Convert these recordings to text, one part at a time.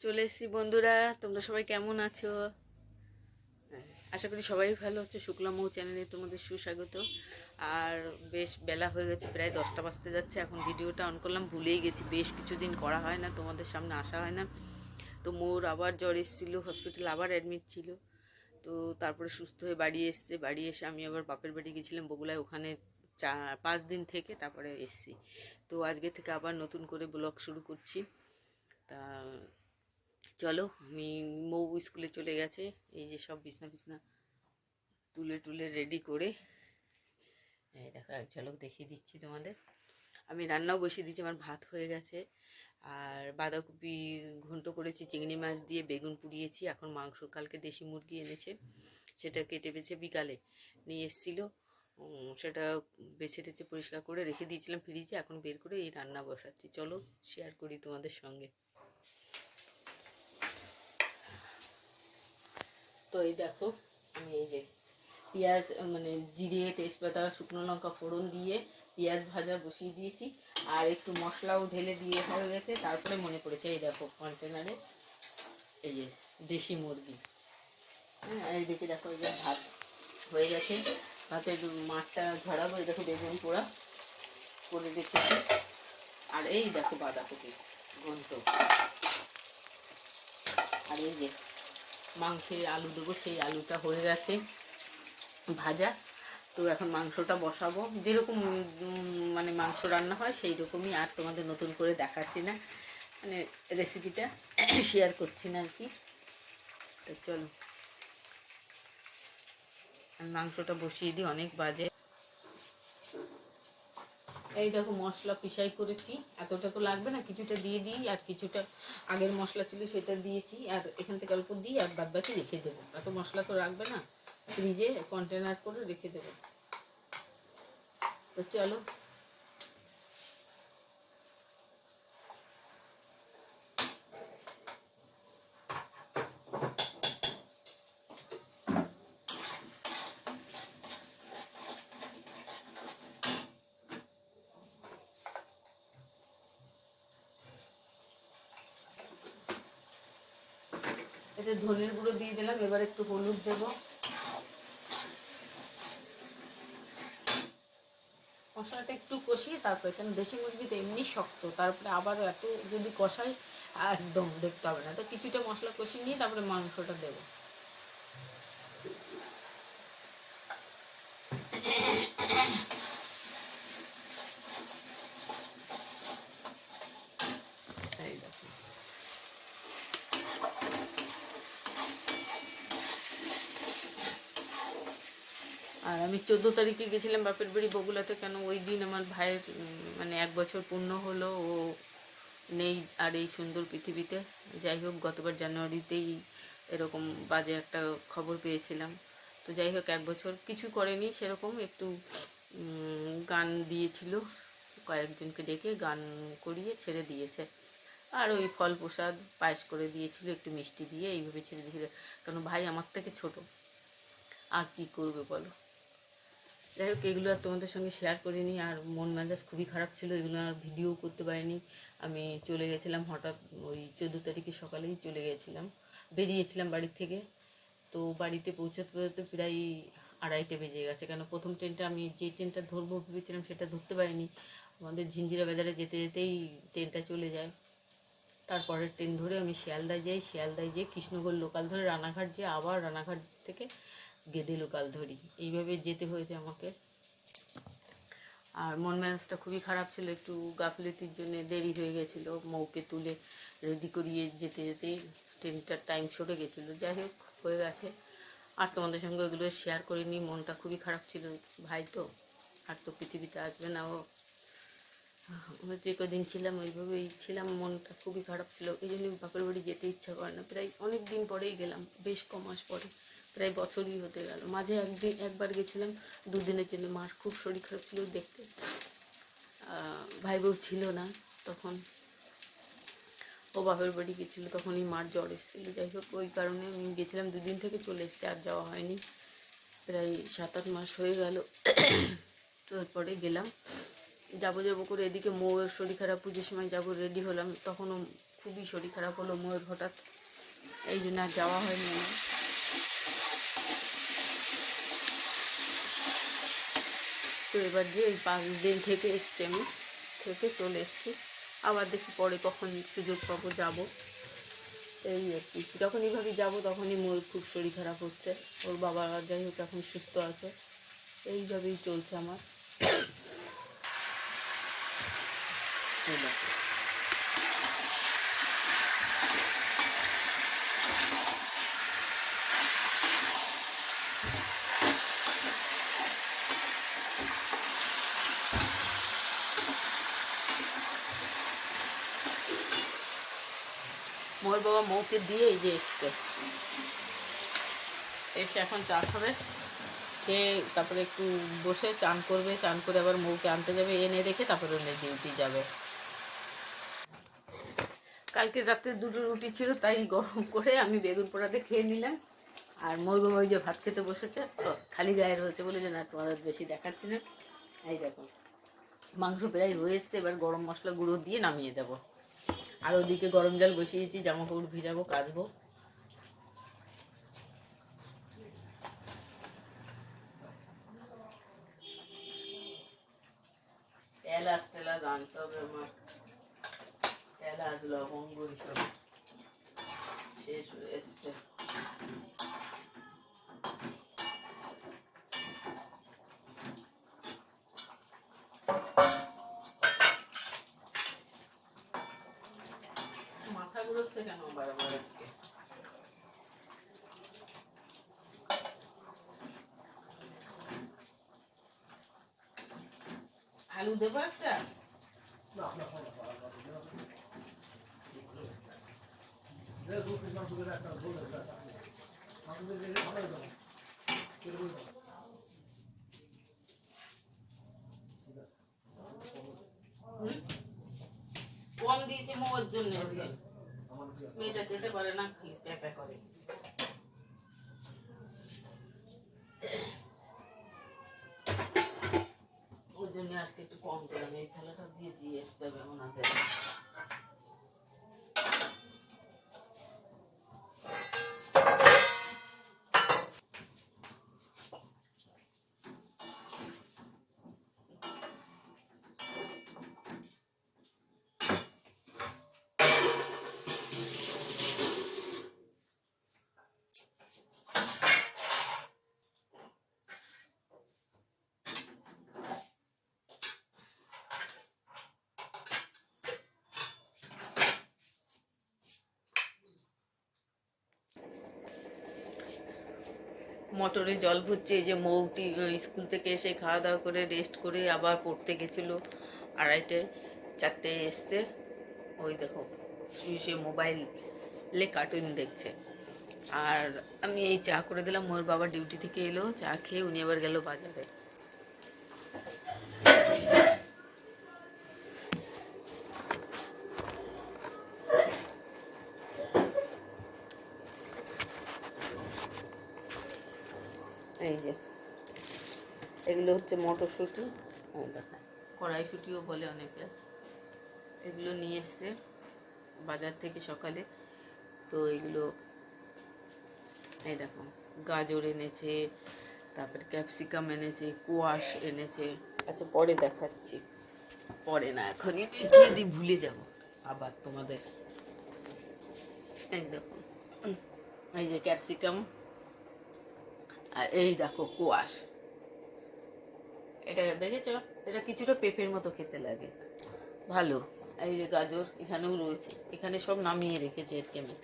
চলে এসেছি বন্ধুরা, তোমরা সবাই কেমন আছো? আশা করি সবাই ভালো হচ্ছে। শুক্লা মৌ চ্যানেলে তোমাদের সুস্বাগত। আর বেশ বেলা হয়ে গেছে, প্রায় 10টা বাজতে যাচ্ছে। এখন ভিডিওটা অন করলাম, ভুলেই গেছি, বেশ কিছুদিন করা হয় না, তোমাদের সামনে আসা হয় না। তো মোর আবার জ্বর এসেছিল, হসপিটালে আবার অ্যাডমিট ছিল। তো তারপরে সুস্থ হয়ে বাড়ি এসছে। বাড়ি এসে আমি আবার বাপের বাড়ি গেছিলাম বগুলায়, ওখানে 5 দিন থেকে তারপরে এসছি। তো আজকে থেকে আবার নতুন করে ব্লগ শুরু করছি। তা চলো, আমি মৌ স্কুলে চলে গেছে। এই যে সব বিছনা বিছনা তুলে টুলে রেডি করে, এই দেখো এক ঝলক দেখিয়ে দিচ্ছি তোমাদের। আমি রান্নাও বসিয়ে দিচ্ছি, আমার ভাত হয়ে গেছে। আর বাঁধাকপি ঘন্ট করেছি চিংড়ি মাছ দিয়ে, বেগুন পুড়িয়েছি। এখন মাংস কালকে দেশি মুরগি এনেছে, সেটা কেটে বেছে বিকালে নিয়ে এসেছিলো। সেটা বেছে টেছে পরিষ্কার করে রেখে দিয়েছিলাম ফ্রিজে, এখন বের করে এই রান্না বসাচ্ছি। চলো শেয়ার করি তোমাদের সঙ্গে। তো এই দেখো, আমি এই যে পেঁয়াজ মানে জিরে তেজপাতা শুকনো লঙ্কা ফোড়ন দিয়ে পেঁয়াজ ভাজা বসিয়ে দিয়েছি। আর একটু মশলাও ঢেলে দিয়ে হয়ে গেছে। তারপরে মনে পড়েছে, এই দেখো কন্টেনারে এই যে দেশি মুরগি। হ্যাঁ, এই দেখে দেখো, এই যে ভাত হয়ে গেছে। ভাতের মাছটা ঝরাবো। এই দেখো বেগুন পোড়া করে রেখেছি। আর এই দেখো বাঁধাকপি ঘন্ট। আর এই যে মাংসে আলু দেবো, সেই আলুটা হয়ে গেছে ভাজা। তো এখন মাংসটা বসাবো, যেরকম মানে মাংস রান্না হয় সেই রকমই। আর তোমাদের নতুন করে দেখাচ্ছি না, মানে রেসিপিটা শেয়ার করছি না আর কি। তো চলো আমি মাংসটা বসিয়ে দিই, অনেক বাজে। এই দেখো মশলা পিসাই করেছি, এতটা তো লাগবে না, কিছুটা দিয়ে দিই। আর কিছুটা আগের মশলা ছিল সেটা দিয়েছি, আর এখান থেকে অল্প দিই, আর বাদ বাকি রেখে দেবো। এত মশলা তো রাখবে না, ফ্রিজে কন্টেনার করে রেখে দেবো। তো চলো, এতে ধনের গুঁড়ো দিয়ে দিলাম। এবার একটু হলুদ দেবো। মশলাটা একটু কষিয়ে তারপরে, কেন দেশি মুরগি তো এমনি শক্ত, তারপরে আবার এত যদি কষাই একদম দেখতে হবে না। তো কিছুটা মশলা কষিয়ে নিয়ে তারপরে মাংসটা দেবো। এই দেখো, আর আমি 14 তারিখে গেছিলাম বাপের বাড়ি বগুলাতে। কেন ওই দিন আমার ভাইয়ের মানে 1 বছর পূর্ণ হলো। ও নেই আর এই সুন্দর পৃথিবীতে। যাই হোক, গতবার জানুয়ারিতেই এরকম বাজে একটা খবর পেয়েছিলাম। তো যাই হোক, 1 বছর কিছু করেনি সেরকম, একটু গান দিয়েছিল, কয়েকজনকে ডেকে গান করিয়ে ছেড়ে দিয়েছে। আর ওই ফল প্রসাদ পায়েস করে দিয়েছিল, একটু মিষ্টি দিয়ে, এইভাবে ছেড়ে দিয়েছিল। কারণ ভাই আমার থেকে ছোট, আর কি করবে বলো। যাই হোক, এগুলো আর তোমাদের সঙ্গে শেয়ার করিনি। আর মন মেজাজ খুবই খারাপ ছিল, এগুলো আর ভিডিও করতে পারিনি। আমি চলে গেছিলাম হঠাৎ, ওই 14 তারিখে সকালেই চলে গেছিলাম, বেরিয়েছিলাম বাড়ির থেকে। তো বাড়িতে পৌঁছাতে পৌঁছাতে প্রায় 2:30 বেজে গেছে। কেন প্রথম ট্রেনটা আমি যে ট্রেনটা ধরবো ভেবেছিলাম সেটা ধরতে পারিনি। আমাদের ঝিঞ্জিরা বাজারে যেতে যেতেই ট্রেনটা চলে যায়। তারপরের ট্রেন ধরে আমি শিয়ালদায় যাই, শিয়ালদায় যেয়ে কৃষ্ণগড় লোকাল ধরে রানাঘাট যেয়ে আবার রানাঘাট থেকে গেদে লোকাল ধরি। এইভাবে যেতে হয়েছে আমাকে। আর মন মেজাজটা খুবই খারাপ ছিল, একটু গাফিলতির জন্য দেরি হয়ে গেছিলো। মৌকে তুলে রেডি করিয়ে যেতে যেতেই ট্রেনটার টাইম সরে গেছিলো। যাই হোক, হয়ে গেছে। আর তোমাদের সঙ্গে ওগুলো শেয়ার করিনি, মনটা খুবই খারাপ ছিল। ভাই তো আর তো পৃথিবীতে আসবে না। ও যে কদিন ছিলাম ওইভাবেই ছিলাম, মনটা খুবই খারাপ ছিল। এই জন্য বাপের বাড়ি যেতে ইচ্ছা করে না। প্রায় অনেক দিন পরেই গেলাম, বেশ কমাস পরে, প্রায় বছরই হতে গেল। মাঝে একবার গেছিলাম 2 দিনের জন্য, মার খুব শরীর খারাপ ছিল দেখতে। ভাই বউ ছিল না তখন, ও বাপের বাড়ি গেছিলো, তখনই মার জ্বর এসেছিলো। যাই হোক, ওই কারণে আমি গেছিলাম, 2 দিন থেকে চলে এসেছি, আর যাওয়া হয়নি। প্রায় 7-8 মাস হয়ে গেল। তো এরপরে গেলাম, যাবো যাবো করে, এদিকে মৌয়ের শরীর খারাপ, পুজোর সময় যাবো রেডি হলাম, তখনও খুবই শরীর খারাপ হলো মোর হঠাৎ, এই জন্য আর যাওয়া হয়নি আমার। তো এবার যে 5 দিন থেকে এসছি, আমি থেকে চলে এসছি, আবার দেখি পরে কখন সুযোগ পাবো যাবো। এই আর কি, যখনই ভাবি যাবো তখনই মোর খুব শরীর খারাপ হচ্ছে। ওর বাবা যাই হোক এখন সুস্থ আছে, এইভাবেই চলছে আমার। মোর বাবা মৌকে দিয়ে এই যে এসছে, এসে এখন চা খাবে, খেয়ে তারপরে একটু বসে চান করবে, চান করে আবার মৌকে আনতে যাবে, এনে রেখে তারপরে ওর ডিউটি যাবে। কালকে রাত্রে 2টো রুটি ছিল, তাই গরম করে আমি বেগুন পোড়াতে খেয়ে নিলাম। আর মোর বাবা ওই যে ভাত খেতে বসেছে, তো খালি গায়ে রয়েছে বলে যে না তোমাদের বেশি দেখাচ্ছি না। এই দেখো মাংস প্রায় হয়ে এসছে, এবার গরম মশলা গুঁড়ো দিয়ে নামিয়ে দেবো। আর ওদিকে গরম জল বসিয়েছি, জামা কাপড় ভিজাবো, কাচবো। এলাচ টেলাচ আনতে হবে আমার, এলাচ লবঙ্গ এইসব শেষ হয়ে এসছে। মাথা ঘুরোচ্ছে কেন বারবার আজকে? আলু দেবো একটা? কম দিয়েছি মোর জন্য, মেয়েটা খেতে পারে না, খালি প্যাপা করে। ওই জন্য আজকে একটু কম করলাম, এই থালাটা দিয়ে দিয়ে আসতে হবে ওনাদের। মোটরে জল ভরছে, এই যে মৌটি স্কুল থেকে এসে খাওয়া দাওয়া করে রেস্ট করে আবার পড়তে গেছিলো, 2:30 4টে এসছে। ওই দেখো শুয়ে শুয়ে মোবাইলে কার্টুন দেখছে। আর আমি এই চা করে দিলাম, মোর বাবা ডিউটি থেকে এলো, চা খেয়ে উনি আবার গেল বাজারে। এই যে এগুলো হচ্ছে মটরশুঁটি, দেখো কড়াইশুঁটিও বলে অনেকে, এগুলো নিয়ে এসছে বাজার থেকে সকালে। তো এগুলো এই দেখো গাজর এনেছে, তারপরে ক্যাপসিকাম এনেছে, কোয়াশ এনেছে। আচ্ছা পরে দেখাচ্ছি, পরে না এখনই দেখিয়ে দিই, ভুলে যাবো আবার তোমাদের। এই দেখো এই যে ক্যাপসিকাম, আর এই দেখো কোয়াশ। এটা দেখেছো, এটা কিছুটা পেঁপের মতো খেতে লাগে, ভালো। এই যে গাজর এখানেও রয়েছে, এখানে সব নামিয়ে রেখেছে এর কেমে।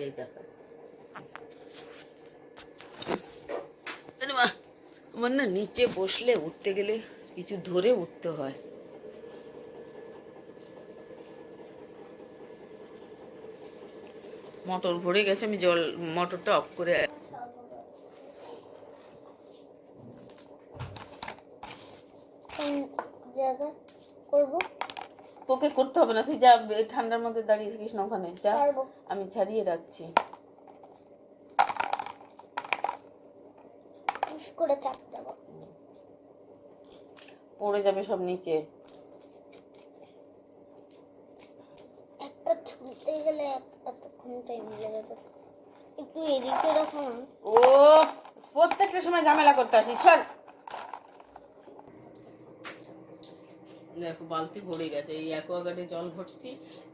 এই দেখো আমার না নিচে বসলে উঠতে গেলে কিছু ধরে উঠতে হয়। মোটর ভরে গেছে, আমি জল মোটরটা অফ করে তোকে করতে হবে না, তুই যা, ঠান্ডার মধ্যে দাঁড়িয়ে থাকিস না ওখানে যা, আমি ছাড়িয়ে রাখছি। পড়ে যাবে সব নিচে। একটা ছুরি হয়ে গেলে এতক্ষণ টাইম লেগে যেত। একটু এদিকে রাখো না। ও প্রত্যেকটা সময় ঝামেলা করতে আসিস, সর। দেখো বালতি ভরে গেছে, এই অ্যাকোয়াগার্ডে জল ভরছি,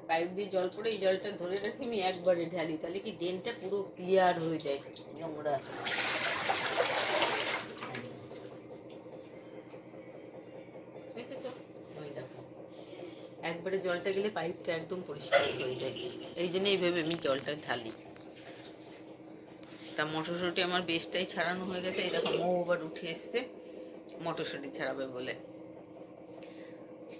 পাইপ দিয়ে জল পড়ে এই জলটা ধরে রাখি আমি একবারে ঢালি, তাহলে কি ড্রেনটা পুরো ক্লিয়ার হয়ে যায় নোংরা। দেখেছো? ওই দেখো একবারে জলটা গেলে পাইপটা একদম পরিষ্কার হয়ে যায়, এই জন্য এইভাবে আমি জলটা ঢালি। তা মটরশুঁটি আমার বেশটাই ছাড়ানো হয়ে গেছে, এই দেখো মৌ আবার উঠে এসছে মটরশুঁটি ছাড়াবে বলে।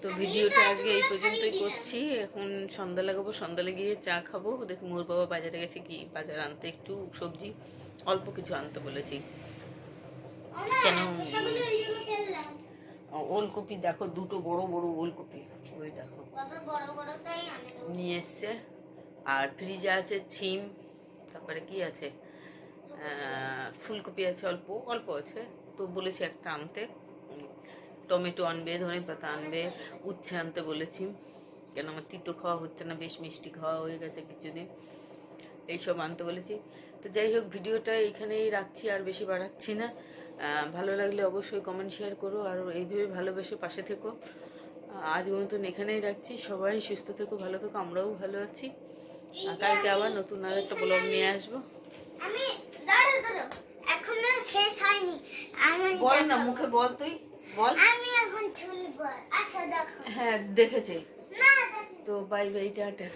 তো ভিডিওটা আজকে এই পর্যন্তই করছি, এখন সন্ধ্যা লাগাবো, সন্ধ্যা গিয়ে চা খাবো। দেখি মোর বাবা বাজারে গেছে, কি বাজার আনতে, একটু সবজি অল্প কিছু আনতে বলেছি। কেন ওলকপি দেখো, দুটো বড় বড় ওলকপি, ওই দেখো নিয়ে এসছে। আর ফ্রিজে আছে সিম, তারপরে কি আছে, ফুলকপি আছে, অল্প অল্প আছে, তো বলেছি একটা আনতে। টমেটো আনবে, ধনেপাতা আনবে, উচ্ছে আনতে বলেছি, কেন আমার তিতো খাওয়া হচ্ছে না, বেশ মিষ্টি খাওয়া হয়ে গেছে কিছুদিন, এইসব আনতে বলেছি। তো যাই হোক, ভিডিওটা এখানেই রাখছি, আর বেশি বাড়াচ্ছি না। ভালো লাগলে অবশ্যই কমেন্ট শেয়ার করো, আর এইভাবে ভালোবেসে পাশে থেকো। আজকের মতন এখানেই রাখছি, সবাই সুস্থ থেকো, ভালো থেকো, আমরাও ভালো আছি। কালকে আবার নতুন আর একটা ব্লগ নিয়ে আসবো। আমি দাঁড়াও দাঁড়াও, এখন না শেষ হয়নি। আমি বল না, মুখে বল, তুই বল। আমি এখন চুলবো, আচ্ছা দেখো। হ্যাঁ দেখেছে না তো, বাই বাই, টাটা।